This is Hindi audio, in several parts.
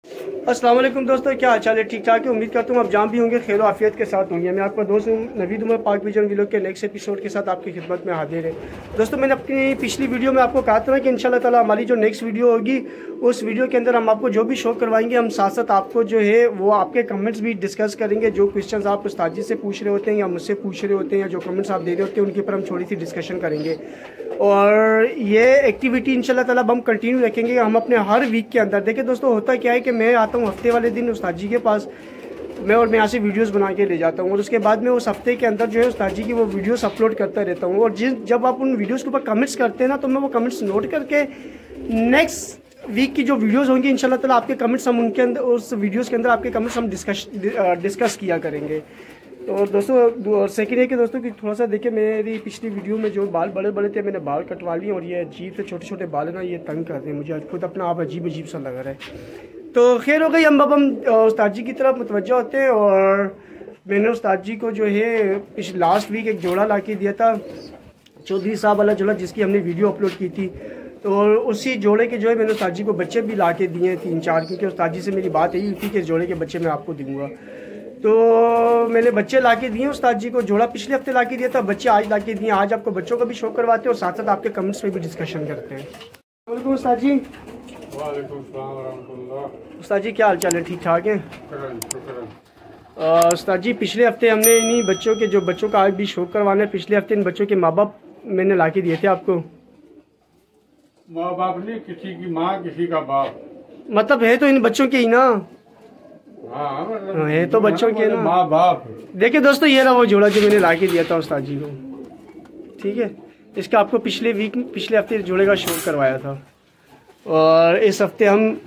अस्सलाम वालेकुम दोस्तों, क्या हाल चाल है? ठीक ठाक है। उम्मीद करता हूँ आप जहाँ भी होंगे खैर आफियत के साथ होंगे। मैं आपका दोस्त हूँ नवीद उमर पाक विजन व्लॉग के नेक्स्ट एपिसोड के साथ आपकी खिदमत में हाजिर है। दोस्तों, मैंने अपनी पिछली वीडियो में आपको कहा था ना कि इंशाल्लाह ताला हमारी जो नेक्स्ट वीडियो होगी उस वीडियो के अंदर हम आपको जो भी शो करवाएंगे, हम साथ साथ आपको जो है वो आपके कमेंट्स भी डिस्कस करेंगे। जो क्वेश्चन आप उस्ताद जी से पूछ रहे होते हैं या मुझसे पूछ रहे होते हैं या जो कमेंट्स आप दे रहे होते हैं उनके ऊपर हम थोड़ी सी डिस्कशन करेंगे। और ये एक्टिविटी इंशाल्लाह ताला हम कंटिन्यू रखेंगे। हम अपने हर वीक के अंदर देखिए दोस्तों, होता क्या है कि मैं आता हूँ हफ्ते वाले दिन उस्ताद जी के पास, मैं यहाँ से वीडियोस बना के ले जाता हूँ और उसके बाद में उस हफ्ते के अंदर जो है उस्ताद जी की वो वीडियोस अपलोड करता रहता हूँ। और जब आप उन वीडियोस के ऊपर कमेंट्स करते हैं ना, तो मैं वो कमेंट्स नोट करके नेक्स्ट वीक की जो वीडियोस होंगी इंशाल्लाह ताला आपके कमेंट्स हम उनके अंदर उस वीडियोस के अंदर आपके कमेंट्स हम डिस्कस किया करेंगे। तो दोस्तों सेकंड है कि दोस्तों कि थोड़ा सा देखिए, मेरी पिछली वीडियो में जो बाल बड़े बड़े थे मैंने बाल कटवा लिए और ये अजीब से छोटे छोटे बाल है ना, ये तंग करते हैं मुझे खुद अपना आप अजीब अजीब सा लग रहा है। तो खैर हो गई, हम अब हम उस्ताद जी की तरफ मुतवज्जह होते हैं। और मैंने उस्ताद जी को जो है लास्ट वीक एक जोड़ा ला के दिया था, चौधरी साहब वाला जोड़ा जिसकी हमने वीडियो अपलोड की थी। तो उसी जोड़े के जो है मैंने उस्ताद जी को बच्चे भी ला के दिए हैं 3-4, क्योंकि उस्ताद जी से मेरी बात यही थी कि इस जोड़े के बच्चे मैं आपको दूंगा। तो मैंने बच्चे ला के दिए उस्ताद जी को। जोड़ा पिछले हफ्ते ला के दिया था, बच्चे आज ला के दिए। आज आपको बच्चों का भी शो करवाते हैं और साथ साथ आपके कमेंट्स पे भी डिस्कशन करते हैं। वालेकुम उस्ताद जी। वालेकुम सलाम व रहमतुल्लाह। उस्ताद जी क्या हाल चाल है? ठीक ठाक है उस्ताद जी। पिछले हफ्ते हमने इन्हीं बच्चों के, जो बच्चों का आज भी शो करवाना है, पिछले हफ्ते इन बच्चों के माँ बाप मैंने ला के दिए थे आपको। माँ बाप नहीं, किसी की माँ किसी का बाप, मतलब है तो इन बच्चों के ही ना। हाँ है तो बच्चों के ना, माँ बाप। देखिए दोस्तों, ये रहा वो जोड़ा जो मैंने ला के दिया था उस्ताद जी को। ठीक है, इसका आपको पिछले हफ्ते जोड़े का शो करवाया था और इस हफ्ते हम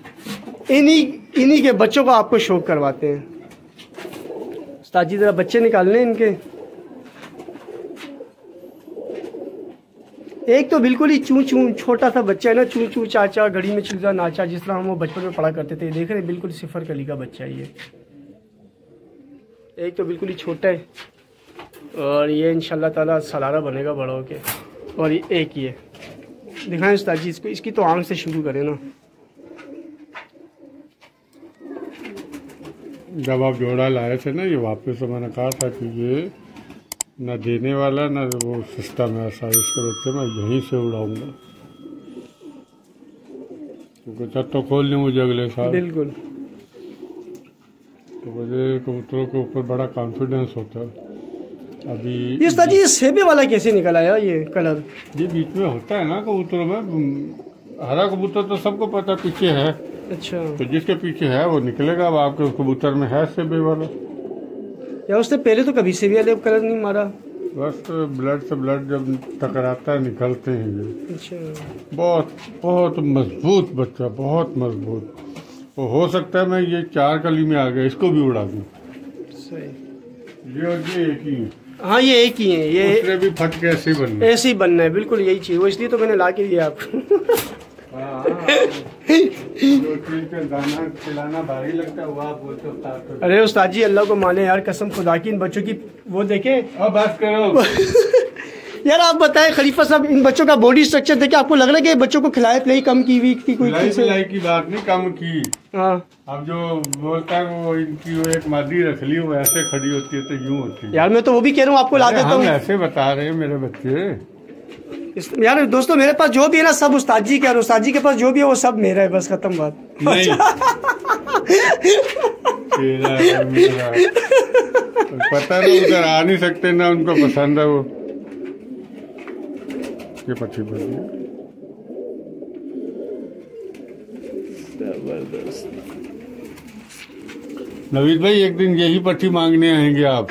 इन्हीं के बच्चों को आपको शो करवाते हैं। उस्ताद जी जरा बच्चे निकालने इनके। एक तो बिल्कुल ही चू चू छोटा सा बच्चा है ना, चू चू चाचा घड़ी में चूजा नाचा, जिस तरह हम वो बचपन में पढ़ा करते थे। देख रहे हैं, बिल्कुल सिफर कली का बच्चा है ये। एक तो बिल्कुल ही छोटा है और ये इंशाल्लाह ताला सलारा बनेगा बड़ा होके। और ये एक ही है, दिखाएं उस्ताद जी इसको, इसकी तो आंख से शुरू करें ना। जब आप जोड़ा लाए थे ना, ये वापस तो मैंने कहा था कि ये न देने वाला न वो सिस्टम है ऐसा, इसके बच्चे मैं यहीं से उड़ाऊंगा, क्योंकि जब तो खोल नहीं मुझे अगले साल। बिल्कुल। तो मुझे कबूतरों के ऊपर बड़ा कॉन्फिडेंस होता है। अभी ये उस्ताद जी, ये सेबे वाला कैसे निकल आया ये कलर? ये बीच में होता है ना कबूतरों में। हरा कबूतर तो सबको पता पीछे है। अच्छा, तो जिसके पीछे है वो निकलेगा। अब आपके कबूतर में है सेबे वाला। या उससे पहले तो कभी सेबे वाले कलर नहीं मारा? बस ब्लड से ब्लड जब टकराता है निकलते हैं ये। अच्छा, बहुत बहुत मजबूत बच्चा, बहुत मजबूत। वो हो सकता है मैं ये 4 कली में आ गया, इसको भी उड़ा दूं। सही। ये और ये एक ही है। हाँ, ये एक ही है। ये दूसरे भी फट के ऐसे ही बनना। ऐसे ही बनना है, बिल्कुल यही चीज़। वो इसलिए तो मैंने ला के दिया आपको। जो चीज का दाना खिलाना भारी लगता है वो आप बोलते हो। अरे उस्ताद जी, अल्लाह को माने यार, कसम खुदा की, इन बच्चों की वो देखे। अब बात करो। यार आप बताएं खलीफा साहब, इन बच्चों का बॉडी स्ट्रक्चर देखे आपको लग रहा है कि बच्चों को खिलाए पिलाई कम की हुई थी कोई चीज़? पिलाई की बात नहीं, कम की। हाँ, अब जो बोलता है वो इनकी वो एक मादी रख ली, वो ऐसे खड़ी होती है तो यूं होती है। यार मैं तो वो भी कह रहा हूँ, आपको ला देता हम हूँ। ऐसे बता रहे हैं मेरे बच्चे। यार दोस्तों, मेरे पास जो भी है ना सब उस्ताद जी के, और उस्ताद जी के पास जो भी है वो सब मेरा है, बस खत्म बात। नहीं तेरा है, मेरा। पता नहीं, उधर आ नहीं सकते ना, उनको पसंद है वो। ये पक्षी बन गया जबरदस्त। नवीद भाई, एक दिन यही पक्षी मांगने आएंगे आप।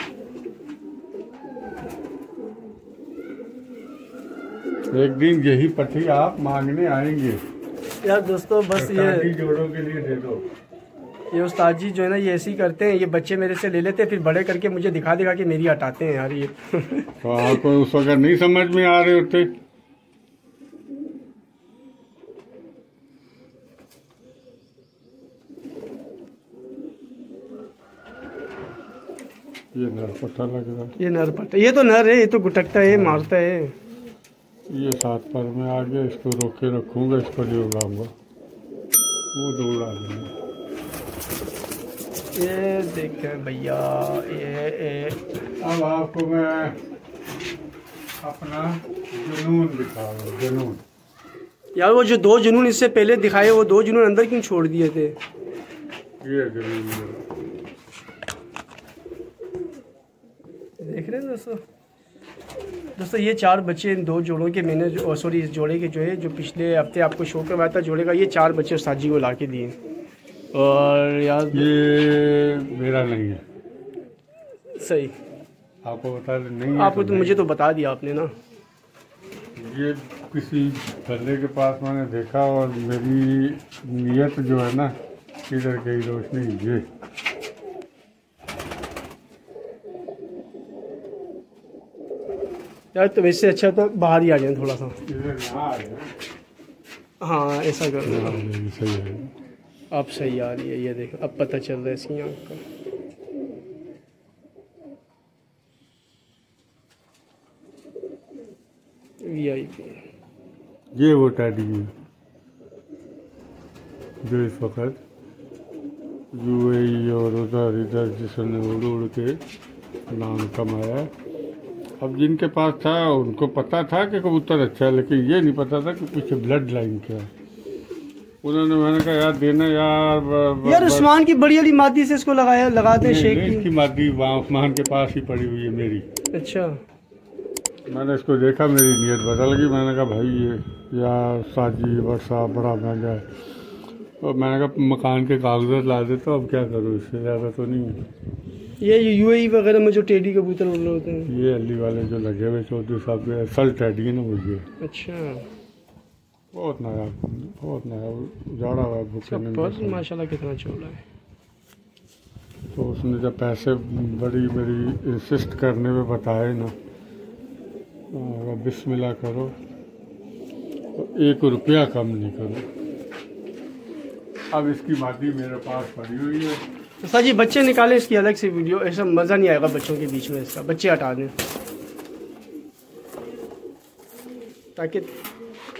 एक दिन यही पक्षी आप मांगने आएंगे। यार दोस्तों, बस ये जोड़ों के लिए दे दो। ये उस्ताद जी जो है ना, ये ऐसे ही करते हैं। ये बच्चे मेरे से ले लेते हैं, फिर बड़े करके मुझे दिखा दिखा के मेरी हटाते हैं यार ये। तो आपको उस वक्त नहीं समझ में आ रहे होते। ये नर पट्टा लग रहा है। ये नर पट्टा, ये तो नर है, ये तो गुटकता है, मारता है। ये 7 पर में आ गया, इसको रोक के रखूंगा, इसको नहीं उड़ाऊंगा, वो दो उड़ा देंगे। ये देखें भैया, ये अब आपको मैं अपना जुनून दिखा रहा हूँ। जुनून यार, वो जो 2 जुनून इससे पहले दिखाए, वो 2 जुनून अंदर क्यों छोड़ दिए थे? ये जुनून देख रहे हैं दोस्तों, ये 4 बच्चे इन 2 जोड़ों के मैंने सॉरी इस जोड़े के जो है, जो पिछले हफ्ते आपको शो करवाया था जोड़े का, ये 4 बच्चे उस्ताद जी को ला के दिए। और यार ये मेरा नहीं है। सही, आपको बता दें नहीं है आपको तो मुझे तो बता दिया आपने ना। ये किसी बंदे के पास मैंने देखा और मेरी नीयत जो है ना, इधर की रोशनी ये यार, तो वैसे अच्छा तो बाहर ही आ जाए थोड़ा सा। इधर यहाँ आ जाए। हाँ ऐसा कर लो। सही है, अब सही आ रही है, ये देखो अब पता चल रहा है इसकी आँख का। VIP ये वो टैडी है जो इस वक्त UAE और उधर इधर जिसने उड़ उड़ के नाम कमाया। अब जिनके पास था उनको पता था कि कबूतर अच्छा है, लेकिन ये नहीं पता था कि पीछे ब्लड लाइन क्या है। उन्होंने, मैंने कहा यार देना यार उस्मान की बड़ी वाली मादी से इसको लगा दे शेख की। इसकी मादी वहाँ उस्मान के पास ही पड़ी हुई है मेरी। अच्छा, मैंने इसको देखा, मेरी नीयत बदल गई। मैंने कहा भाई ये यार साजी वर्षा बड़ा महंगा है, और मैंने कहा मकान के कागजात ला दे, तो अब क्या करूँ, इससे ज़्यादा तो नहीं है। ये UAE वगैरह में जो टेडी कबूतर उड़ रहे होते हैं, ये अली वाले जो लगे हुए चौधरी साहब के असल टैडी है ना मुझे। अच्छा, बहुत नया उजाड़ा हुआ है भूखे में। माशाल्लाह कितना चोला है। तो उसने जब पैसे बड़ी मेरी इंसिस्ट करने में बताए ना, बिस्मिल्लाह करो तो 1 रुपया कम नहीं करो। अब इसकी मादी मेरे पास पड़ी हुई है। तो सर जी बच्चे निकाले इसकी अलग से वीडियो, ऐसा मज़ा नहीं आएगा बच्चों के बीच में, इसका बच्चे हटा दें ताकि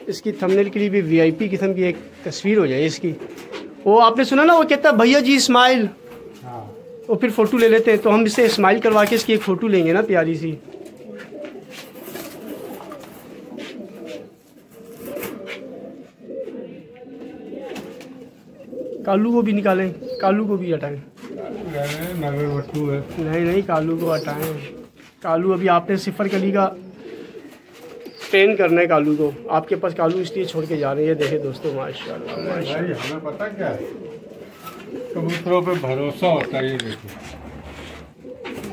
इसकी थंबनेल के लिए भी VIP किस्म की एक तस्वीर हो जाए इसकी। वो आपने सुना ना, वो कहता है भैया जी स्माइल, हाँ, वो फिर फ़ोटो ले लेते हैं, तो हम इससे स्माइल करवा के इसकी एक फ़ोटो लेंगे ना प्यारी सी। कालू को भी निकालें, कालू को भी हटाएं। नहीं कालू को हटाएं। कालू अभी आपने सिफर कली का ट्रेन करना है कालू को, आपके पास कालू इसलिए छोड़ के जा रहे हैं। ये देखे दोस्तों, माशाल्लाह माशाल्लाह। हमें पता क्या है, कबूतरों पे भरोसा होता है। ये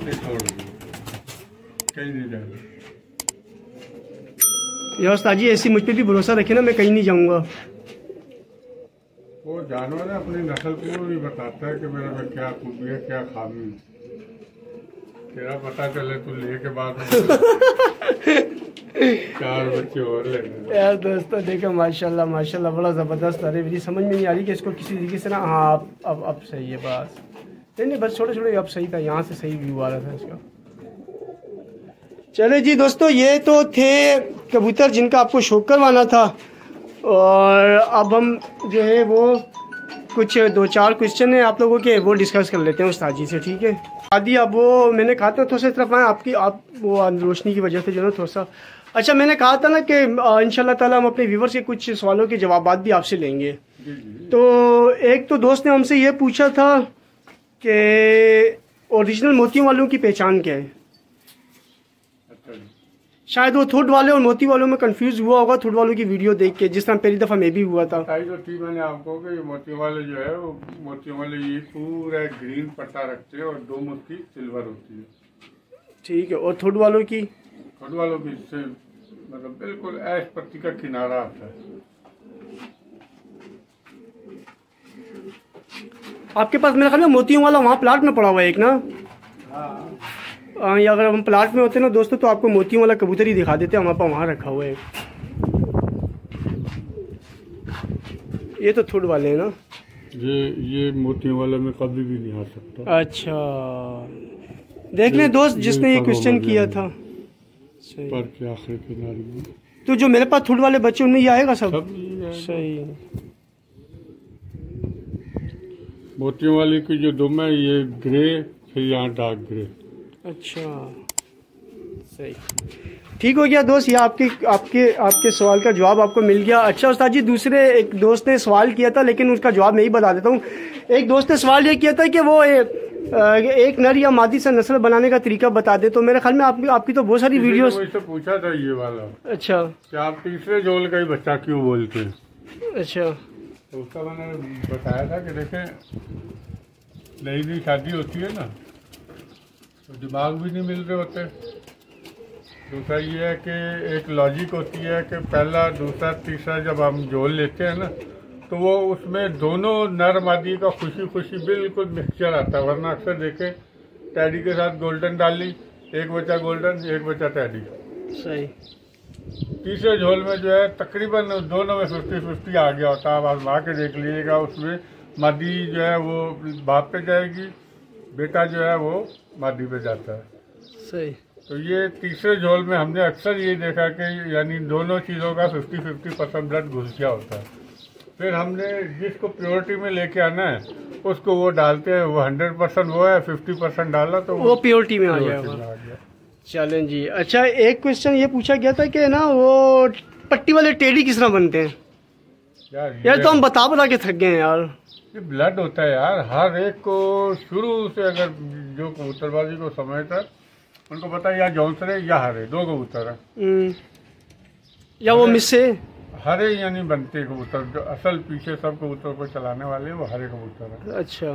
देखो, कहीं नहीं जाएगा। यार उस्ताद जी ऐसी मुझ पे भी भरोसा रखे ना, मैं कहीं नहीं जाऊँगा। वो जानवर है अपनी नस्ल को भी बताता है कि मेरे में क्या खूबी है, क्या खामी है। तेरा पता चले तो ले के बाद 4 बच्चे और ले। यार दोस्तों देखो माशाल्लाह माशाल्लाह, बड़ा ज़बरदस्त। अरे मेरी समझ में नहीं आ रही कि इसको किसी तरीके से ना, हाँ अब सही है बस। नहीं बस छोटे अब सही था, यहाँ से सही व्यू आ रहा था इसका। चले जी दोस्तों, ये तो थे कबूतर जिनका आपको शौक करवाना था, और अब हम जो है वो कुछ 2-4 क्वेश्चन है आप लोगों के, वो डिस्कस कर लेते हैं उस्ताद जी से, ठीक है। आदि अब वो मैंने कहा था थोड़ा सा तरफ आए आप वो रोशनी की वजह से जो ना थोड़ा सा। अच्छा, मैंने कहा था ना कि इंशाल्लाह ताला हम अपने व्यूवर्स के कुछ सवालों के जवाबात भी आपसे लेंगे। तो एक तो दोस्त ने हमसे ये पूछा था कि ओरिजिनल मोतियों वालों की पहचान क्या है। शायद वो थुड वाले और मोती वालों में कंफ्यूज हुआ होगा थुड वालों की वीडियो देख के, जिस तरह पहली दफ़ा मैं भी हुआ था। जो थी मैंने आपको कि मोतियों वाले जो है, वो मोतियों वाले ये पूरा ग्रीन पट्टा रखते हैं और 2 मुट्ठी सिल्वर होती है, ठीक है। और थुड वालों की से मतलब बिल्कुल ऐश पत्ती का किनारा आता है। आपके पास मेरे ख्याल में मोतियों वाला वहाँ प्लाट में पड़ा हुआ है एक ना। हाँ, या अगर हम प्लाट में होते ना दोस्तों तो आपको मोतियों वाला कबूतर ही दिखा देते, हमारे पास वहाँ रखा हुआ है। ये तो थुड वाले हैं ना। ये मोतियों वाले में कभी भी नहीं आ सकता। अच्छा, देख ले दोस्त जिसने ये क्वेश्चन किया था पर के आखिरी किनारे में, तो जो मेरे पास थुड वाले बच्चे उनमें ये आएगा सब सही। मोतियों वाली की जो दुम है ये ग्रे, फिर यहाँ डार्क ग्रे। अच्छा सही, ठीक हो गया दोस्त, ये आपके आपके आपके सवाल का जवाब आपको मिल गया। अच्छा उस्ताद जी, दूसरे एक दोस्त ने सवाल किया था, लेकिन उसका जवाब मैं ही बता देता हूँ। एक दोस्त ने सवाल ये किया था कि वो एक नर या मादी से नस्ल बनाने का तरीका बता दे। तो मेरे ख्याल में आपकी तो बहुत सारी वीडियोस। मुझसे पूछा था ये वाला। अच्छा, कि आप तीसरे जोल का ही बच्चा क्यों बोलते हैं? अच्छा, तो उसका मैंने बताया था कि देखें, नई नई शादी होती है ना, तो दिमाग भी नहीं मिल रहे होते। दूसरा ये है कि एक लॉजिक होती है कि पहला, दूसरा, तीसरा जब हम जोल लेते हैं ना, तो वो उसमें दोनों नर मादी का खुशी खुशी बिल्कुल मिक्सचर आता है। वरना अक्सर देखें, टैडी के साथ गोल्डन डाली, एक बच्चा गोल्डन, एक बच्चा टैडी। सही। तीसरे झोल में जो है तकरीबन दोनों में 50-50 आ गया होता है। आप आजमा के देख लीजिएगा, उसमें मादी जो है वो बाप पे जाएगी, बेटा जो है वो मादी पे जाता है। सही। तो ये तीसरे झोल में हमने अक्सर ये देखा कि यानी दोनों चीज़ों का 50-50% ब्लड घुस गया होता है। फिर हमने जिसको प्योरिटी में लेके आना है उसको वो डालते हैं, वो 100% वो है, 50% डाला तो वो प्योरिटी में आ जाएगा। चलें जी। अच्छा, एक क्वेश्चन ये पूछा गया था कि ना वो पट्टी वाले टेडी किस तरह बनते हैं? यार तो हम बता के थक गए यार। ये ब्लड होता है यार, हर एक को शुरू से, अगर जो कबूतरबाजी को समझता है उनको पता है या जौनसरे या हरे, दो कबूतर है, या वो मिससे हरे यानी बनते कबूतर। जो असल पीछे सब कबूतर को चलाने वाले वो हरे कबूतर है। अच्छा,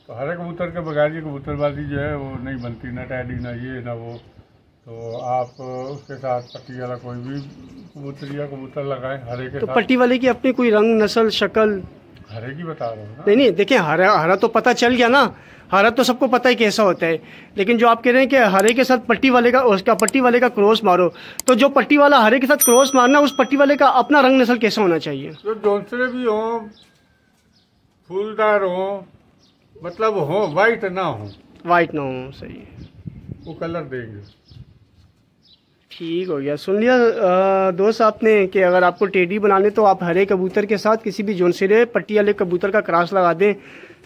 तो हरे कबूतर के बगैर ये कबूतरबाजी जो है वो नहीं बनती, ना टैडी, ना ये ना वो। तो आप उसके साथ पट्टी वाला कोई भी कबूतर या कबूतर लगाएं हरे के तो साथ। पट्टी वाले की अपनी कोई रंग, नस्ल, शक्ल? हरे की बता रहा हूँ ना। नहीं, देखिए हरा तो पता चल गया ना, हरा तो सबको पता है कैसा होता है। लेकिन जो आप कह रहे हैं कि हरे के साथ पट्टी वाले का क्रॉस मारो, तो जो पट्टी वाला हरे के साथ क्रॉस मारना, उस पट्टी वाले का अपना रंग नस्ल कैसा होना चाहिए? जो जौनसरे भी हो, फूलदार हो, मतलब हो, वाइट ना हो। वाइट ना हो, सही है, वो कलर देंगे। ठीक हो गया। सुन लिया दोस्त आपने कि अगर आपको टेडी बनाने तो आप हरे कबूतर के साथ किसी भी जौनसरे पट्टी वाले कबूतर का क्रॉस लगा दें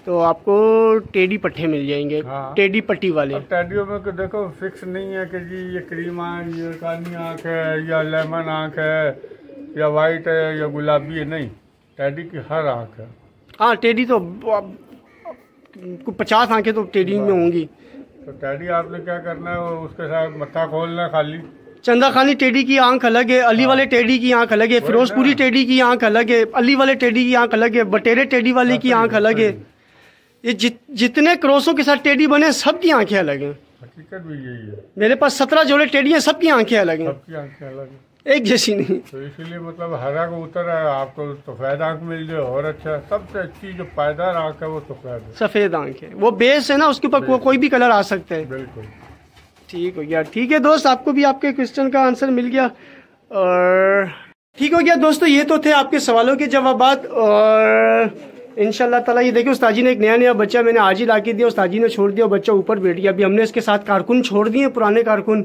तो आपको टेडी पट्टे मिल जाएंगे। हाँ। टेडी पट्टी वाले। अब टैडियों में तो देखो फिक्स नहीं है कि जी ये क्रीम आँख, ये काली आँख है, या लेमन आँख है, या वाइट है, या गुलाबी है। नहीं, टैडी की हर आँख है। हाँ, टेडी तो 50 आंखें तो टेडी में होंगी। तो टैडी आपने क्या करना है, उसके साथ मत्था खोलना खाली। चंदा खानी टेडी की आंख अलग है, अली वाले टेडी की आंख अलग है, फिरोजपुरी टेडी की आंख अलग है, अली वाले टेडी की आंख अलग है, बटेरे टेडी वाले की आंख अलग है। ये जितने क्रॉसों के साथ टेडी बने सबकी आंखें अलग हैं। हकीकत भी यही है। मेरे पास 17 जोड़े टेडी हैं, सबकी आंखें अलग हैं, सबकी आंखें अलग है, एक जैसी नहीं। तो इसीलिए मतलब हरा कबूतर है, आपको सफेद आंख मिल जाए और अच्छा। सबसे अच्छी जो पायदार आंख है वो सफेद है, सफेद आंख है। वो बेस है ना, उसके ऊपर कोई भी कलर आ सकता है। बिल्कुल ठीक हो गया। ठीक है दोस्त, आपको भी आपके क्वेश्चन का आंसर मिल गया। और ठीक हो गया दोस्तों, ये तो थे आपके सवालों के जवाबात। और इंशाल्लाह ताला ये देखिए, उस्ताद जी ने एक नया बच्चा मैंने आज ही ला के दिया, उस्ताद जी ने छोड़ दिया, बच्चा ऊपर बैठ गया। अभी हमने इसके साथ कारकुन छोड़ दिए, पुराने कारकुन।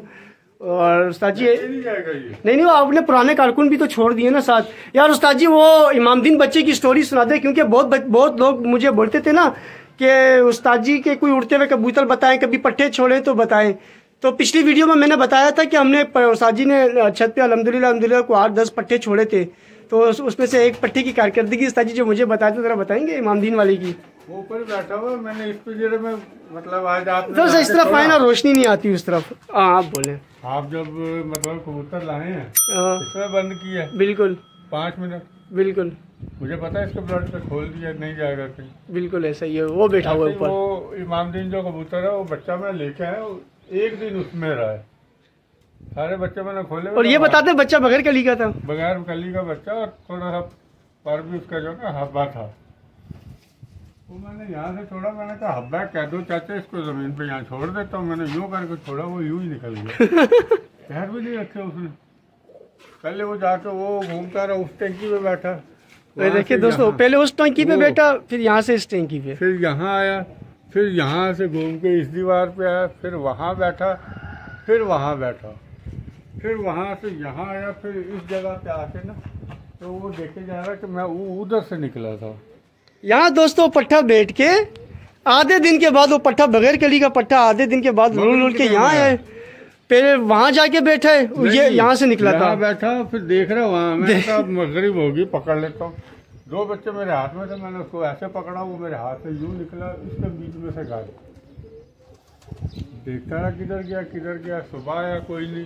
और उस्ताद जी नहीं, वो आपने पुराने कारकुन भी तो छोड़ दिए ना साथ। यार उस्ताद जी, वो इमामदीन बच्चे की स्टोरी सुना दे, क्योंकि बहुत लोग मुझे बोलते थे ना कि उस्ताद जी के कोई उड़ते हुए कबूतर बताएं, कभी पट्टे छोड़े तो बताएं। तो पिछली वीडियो में मैंने बताया था कि हमने उस्ताद जी ने छत पे अल्हम्दुलिल्लाह को 8-10 पट्टे छोड़े थे। तो उसमें से एक पट्टे की कारकर्दगी उस्ताद जी जो मुझे बताया था, जरा बताएंगे इमामदीन वाले की। वो ऊपर बैठा हुआ, मैंने इस पिंजरे में, मतलब आज आपने तो इस तरफ आए ना, रोशनी नहीं आती उस तरफ। हाँ, आप बोले। आप जब मतलब कबूतर लाए हैं इसमें बंद किया? बिल्कुल 5 मिनट। बिल्कुल, मुझे पता है इसको ब्लड पे खोल दिया, नहीं जाएगा कहीं। बिल्कुल ऐसा ही है, वो बैठा हुआ ऊपर। वो इमामदीन जो कबूतर है वो बच्चा मैं लेके आया, एक दिन उसमें रहा है, सारे बच्चे मैंने खोले। और ये बताते बच्चा बगैर कली का था? बगैर कली का बच्चा, और थोड़ा सा पर भी उसका जो ना हब्बा था। वो मैंने यहाँ से छोड़ा, मैंने कहा हब्बा कह दो चाचा, इसको जमीन पे यहाँ छोड़ देता हूँ। मैंने यूँ करके छोड़ा, वो यूँ ही निकल गया। पैर भी नहीं रखे उसने। पहले वो जाके वो घूमता रहा, उस टैंकी पे बैठा। देखिए दोस्तों, पहले उस टैंकी पे बैठा, फिर यहाँ से इस टैंकी पे, फिर यहाँ आया, फिर यहाँ से घूम के इस दीवार पे आया, फिर वहाँ बैठा, फिर वहाँ बैठा, फिर वहाँ से यहाँ आया, फिर इस जगह पे आके ना, तो वो देखे जा रहा कि मैं उधर से निकला था। यहाँ दोस्तों पट्ठा बैठ के आधे दिन के बाद वो पट्ठा बगैर कली का पट्ठा आधे दिन के बाद उड़ के यहाँ है। पहले वहां जाके बैठा है, ये यहाँ से निकला था, बैठा फिर देख रहा वहाँ मैं कहा मगरिब होगी पकड़ लेता हूँ। 2 बच्चे मेरे हाथ में थे, मैंने उसको ऐसे पकड़ा, वो मेरे हाथ से यूं निकला, इसके बीच में से गाड़ी देखता रहा किधर गया। सुबह आया कोई नहीं,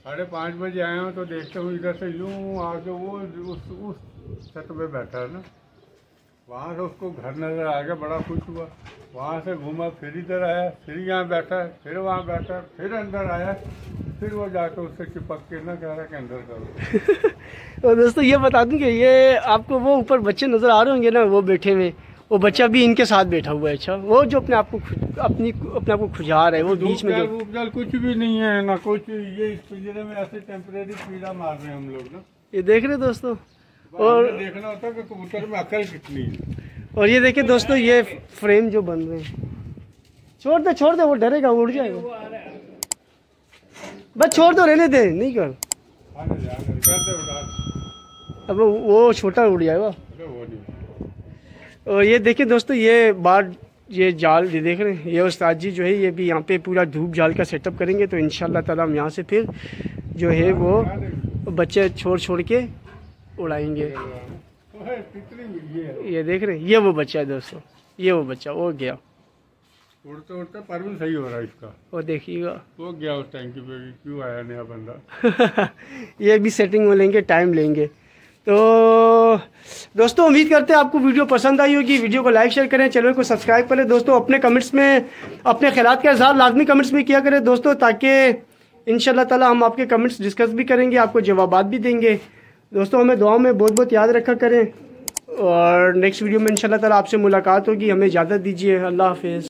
5:30 बजे आया हूँ तो देखता हूँ इधर से यूं आके वो उस छत पे बैठा है ना, वहाँ से उसको घर नजर आ गया, बड़ा खुश हुआ। वहाँ से घूमा, फिर इधर आया, फिर यहाँ बैठा, फिर वहाँ बैठा, फिर अंदर आया, फिर वो जाकर उससे चिपक के ना कह रहा कि अंदर करो। और दोस्तों ये बता दूं कि ये आपको वो ऊपर बच्चे नजर आ रहे होंगे ना, वो बैठे हुए, वो बच्चा भी इनके साथ बैठा हुआ है। अच्छा, वो जो अपने आप को खुजा रहा है, वो बीच में जो कुछ भी नहीं है ना कुछ, ये इस पिंजरे में ऐसे टेम्परेरी कीड़ा मार रहे हैं हम लोग ना, ये देख रहे दोस्तों। और देखना होता है कि कबूतर में अकल कितनी है। और ये देखिए दोस्तों, ये फ्रेम जो बन रहे हैं, छोड़ दे, वो डरेगा, उड़ जाएगा। बस छोड़ दो, रहने दे, नहीं कर। अब वो छोटा उड़ जाएगा। और ये देखिए दोस्तों, ये बार ये जाल ये देख रहे हैं, ये उस्ताद जी जो है ये भी यहाँ पे पूरा धूप जाल का सेटअप करेंगे। तो इंशाल्लाह ताला हम यहाँ से फिर जो है वो बच्चे छोड़ के उड़ाएंगे। ये देख रहे हैं, ये वो बच्चा है दोस्तों, ये वो बच्चा, वो गया उड़ते पर भी सही हो रहा है इसका। वो देखिएगा, वो गया उस टैंकी पे भी, क्यों आया नया बंदा। ये भी सेटिंग में लेंगे, टाइम लेंगे। तो दोस्तों उम्मीद करते हैं आपको वीडियो पसंद आई होगी। वीडियो को लाइक शेयर करें, चैनल को सब्सक्राइब करें। दोस्तों अपने कमेंट्स में अपने ख्यालात का इज़हार लाजमी कमेंट्स में किया करें दोस्तों, ताकि इंशाल्लाह ताला हम आपके कमेंट्स डिस्कस भी करेंगे, आपको जवाबात भी देंगे। दोस्तों हमें दुआओं में बहुत बहुत याद रखा करें, और नेक्स्ट वीडियो में इंशाल्लाह ताला आपसे मुलाकात होगी। हमें इजाज़त दीजिए, अल्लाह हाफिज़।